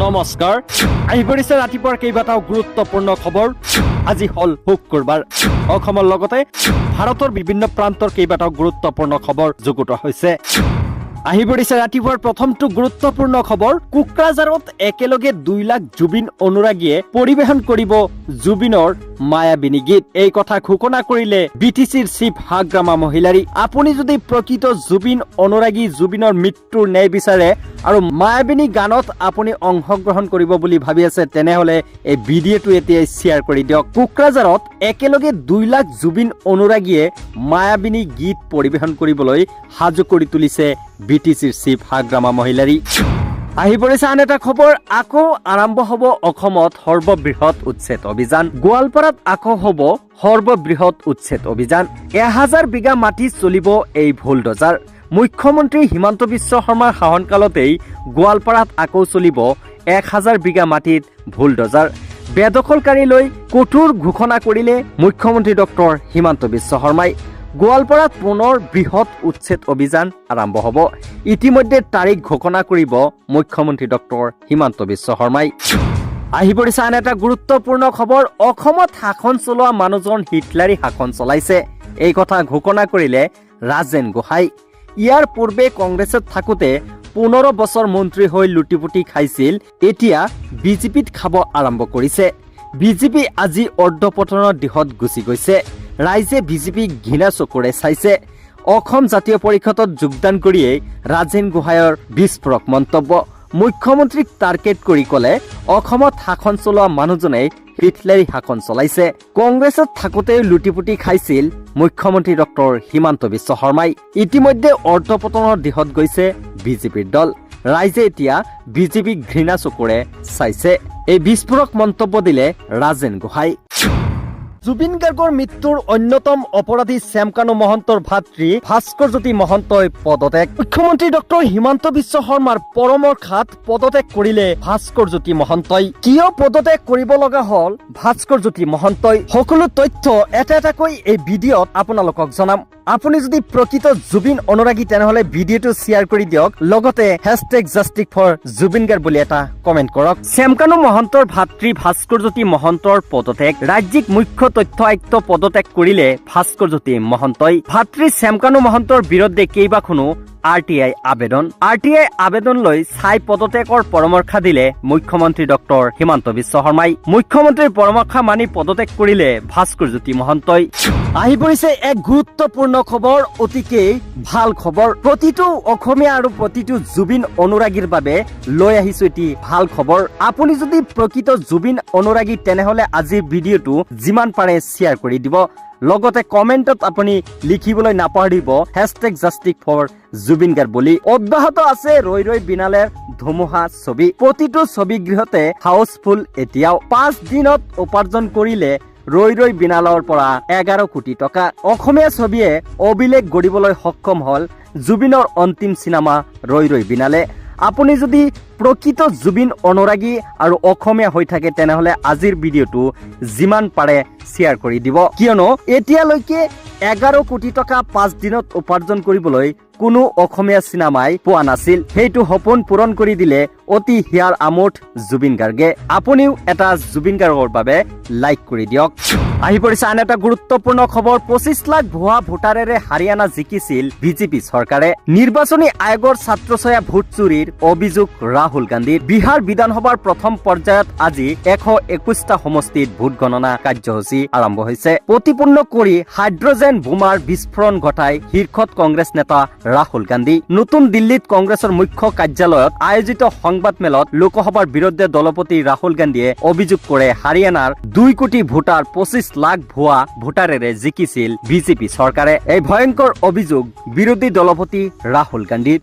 নমস্কাৰ আহি পৰিছে ৰাতিপুৱাৰ কেইবাটাও গুৰুত্বপূৰ্ণ খবৰ আজি হল শুক্ৰবাৰ অসমৰ লগতে ভাৰতৰ বিভিন্ন প্ৰান্তৰ কেইবাটাও গুৰুত্বপূৰ্ণ খবৰ যুগুত হৈছে আহি পৰিছে ৰাতিপুৱাৰ প্ৰথমটো গুৰুত্বপূৰ্ণ খবৰ কোকৰাঝাৰত একেলগে 2 লাখ জুবিন অনুৰাগীয়ে পৰিবেশন কৰিব জুবিনৰ মায়াবিনী গীত এই কথা ঘোষণা কৰিলে বিটিচিৰ চিফ হাগ্ৰামা মহিলাৰী আপুনি যদি প্ৰকৃত জুবিন অনুৰাগী জুবিনৰ মৃত্যুৰ ন্যায় বিচাৰে আৰু মায়াবিনী গানত আপুনি অংশগ্ৰহণ কৰিব বুলি ভাবি আছে তেনেহলে এই ভিডিঅটো এতিয়া শেয়াৰ কৰি দিয়ক কোকৰাঝাৰত একেলগে 2 লাখ জুবিন অনুৰাগীয়ে মায়াবিনী গীত পৰিবেশন কৰিবলৈ সাজু কৰি তুলিছে বিটিচিৰ চিফ হাগ্ৰামা মহিলাৰী আহি পৰিছে আন এটা খবৰ আকৌ আৰম্ভ হ'ব অসমত সৰ্ববৃহৎ উচ্ছেদ অভিযান গোৱালপাৰাত আকৌ হ'ব সৰ্ববৃহৎ উচ্ছেদ অভিযান 1000 বিঘা মাটি চলিব এই বুলডোজাৰ মুখ্যমন্ত্ৰী হিমন্ত বিশ্ব শৰ্মাৰ শাসনকালতেই গোৱালপাৰাত আকৌ চলিব 1000 বিঘা মাটিত বুলডোজাৰ বেদখলকাৰীলৈ কঠোৰ ঘোষণা কৰিলে মুখ্যমন্ত্ৰী ডক্টৰ হিমন্ত বিশ্ব শৰ্মাই গোৱালপাৰাত পুনৰ বৃহৎ উচ্ছেদ অভিযান আৰম্ভ হ'ব ইতিমধ্যে তাৰিখ ঘোষণা কৰিব মুখ্যমন্ত্ৰী ডক্টৰ হিমন্ত বিশ্ব শৰ্মাই আহি পৰিছে আন এটা গুৰুত্বপূৰ্ণ খবৰ অসমত শাসন চলোৱা মানুহজন হিটলাৰী শাসন চলাইছে এই কথা ঘোষণা কৰিলে ৰাজেন গোহাঁই ইয়াৰ পূৰ্বে কংগ্ৰেছত থাকোতে 15 বছৰ মন্ত্ৰী হৈ লুটিপুটি খাইছিল এতিয়া বিজেপিত খাব আৰম্ভ কৰিছে বিজেপি আজি অৰ্ধপতনৰ দিশত গুচি গৈছে ৰাইজে বিজেপিক ঘৃণা চকুৰে চাইছে অসম জাতীয় পৰিষদত যোগদান কৰিয়ে ৰাজেন গোহাঁইৰ বিস্ফোৰক মন্তব্য মুখ্যমন্ত্ৰীক টাৰ্গেট কৰি ক'লে অসমত শাসন চলোৱা মানুহজনে হিটলাৰী শাসন চলাইছে কংগ্ৰেছত থাকোতে লুটিপুটি খাইছিল মুখ্যমন্ত্ৰী ডক্টৰ হিমন্ত বিশ্ব শৰ্মাই ইতিমধ্যে অৰ্ধপতনৰ দিশত গৈছে বিজেপিৰ দল ৰাইজে এতিয়া বিজেপিক ঘৃণা চকুৰে চাইছে এই বিস্ফোৰক মন্তব্য দিলে ৰাজেন গোহাঁই জুবিন গাৰ্গৰ মৃত্যুৰ অন্যতম অপৰাধী শ্যামকানু মহন্তৰ ভাতৃ ভাস্কৰজ্যোতি মহন্তই পদত্যাগ মুখ্যমন্ত্ৰী ডক্টৰ হিমন্ত বিশ্ব শৰ্মাৰ পৰামৰ্শত পদত্যাগ কৰিলে ভাস্কৰজ্যোতি মহন্তই কিয় পদত্যাগ কৰিব লগা হল ভাস্কৰজ্যোতি মহন্তই সকলো তথ্য এটা এটাকৈ এই ভিডিঅ'ত আপোনালোকক জনাম আপুনি যদি প্ৰকৃত জুবিন অনুৰাগী তেনেহলে ভিডিঅ'টো শ্বেয়াৰ কৰি দিয়ক লগতে #JusticeForJubin বুলি এটা কমেন্ট কৰক শ্যামকানু মহন্তৰ ভাতৃ ভাস্কৰজ্যোতি মহন্তৰ পদত্যাগ ৰাজ্যিক মুখ্য তথ্য আয়ুক্ত পদত্যাগ কৰিলে ভাস্কৰজ্যোতি মহন্তই ভাতৃ শ্যামকানু মহন্তৰ বিৰুদ্ধে কেইবাখনো RTI আবেদন লৈ চাই পদত্যাগৰ পৰামৰ্শ দিলে মুখ্যমন্ত্ৰী ডক্টৰ হিমন্ত বিশ্ব শৰ্মাই মুখ্যমন্ত্ৰীৰ পৰামৰ্শ মানি পদত্যাগ কৰিলে ভাস্কৰজ্যোতি মহন্তই আহি পৰিছে এক গুৰুত্বপূৰ্ণ খবৰ অতিকে ভাল খবৰ প্ৰতিটো অসমীয়া আৰু প্ৰতিটো জুবিন অনুৰাগীৰ বাবে লৈ আহিছো এটি ভাল খবৰ আপুনি যদি প্ৰকৃত জুবিন অনুৰাগী তেনেহলে আজিৰ ভিডিঅ'টো যিমান পাৰে শ্বেয়াৰ কৰি দিব লগতে কমেন্টত আপুনি লিখিবলৈ নাপাহৰিব #JusticeForJubin বুলি অব্যাহত আছে ৰৈ ৰৈ বিনালেৰ ধুমুহা ছবি প্ৰতিটো ছবি গৃহতে হাউসফুল এতিয়াও 5 দিনত উপাৰ্জন কৰিলে ৰৈ ৰৈ বিনালৰ পৰা 11 কোটি টকা অসমীয়া ছবিয়ে অভিলেখ গঢ়িবলৈ সক্ষম হল জুবিনৰ অন্তিম সিনেমা ৰৈ ৰৈ বিনালে আপুনি যদি প্ৰকৃত জুবিন অনুৰাগী আৰু অসমীয়া হৈ থাকে তেনেহলে আজিৰ ভিডিঅ'টো যিমান পাৰে শ্বেয়াৰ কৰি দিব কিয়নো এতিয়ালৈকে 11 কোটি টকা 5 দিনত উপাৰ্জন কৰিবলৈ কোনো অসমীয়া সিনেমাই পোৱা নাছিল সেইটো সপোন পূৰণ কৰি দিলে অতি হিয়াৰ আমোঠ জুবিন গাৰ্গে আপুনিও এটা জুবিন গাৰ্গৰ বাবে লাইক কৰি দিয়ক আহি পৰিছে আন এটা গুৰুত্বপূৰ্ণ খবৰ 25 লাখ ভুৱা ভোটাৰেৰে হাৰিয়ানা জিকিছিল বিজেপি চৰকাৰে নিৰ্বাচনী আয়োগৰ ছাত্ৰছায়া ভোট চুৰিৰ অভিযোগ ৰাহুল গান্ধীৰ বিহাৰ বিধানসভাৰ প্ৰথম পৰ্যায়ত আজি 121টা সমষ্টিত ভোট গণনা কাৰ্যসূচী আৰম্ভ হৈছে প্ৰতিপূৰ্ণ কৰি হাইড্ৰজেন বোমাৰ বিস্ফোৰণ ঘটাই শীৰ্ষত কংগ্ৰেছ নেতা ৰাহুল গান্ধী নতুন দিল্লীত কংগ্ৰেছৰ মুখ্য কাৰ্যালয়ত আয়োজিত সংবাদ মেলত লোকসভাৰ বিৰুদ্ধে দলপতি ৰাহুল গান্ধীয়ে অভিযোগ কৰে হাৰিয়ানাৰ 2 কোটি ভোটাৰ 25 লাখ ভুৱা ভোটাৰেৰে জিকিছিল বিজেপি চৰকাৰে এই ভয়ংকৰ অভিযোগ বিৰোধী দলপতি ৰাহুল গান্ধী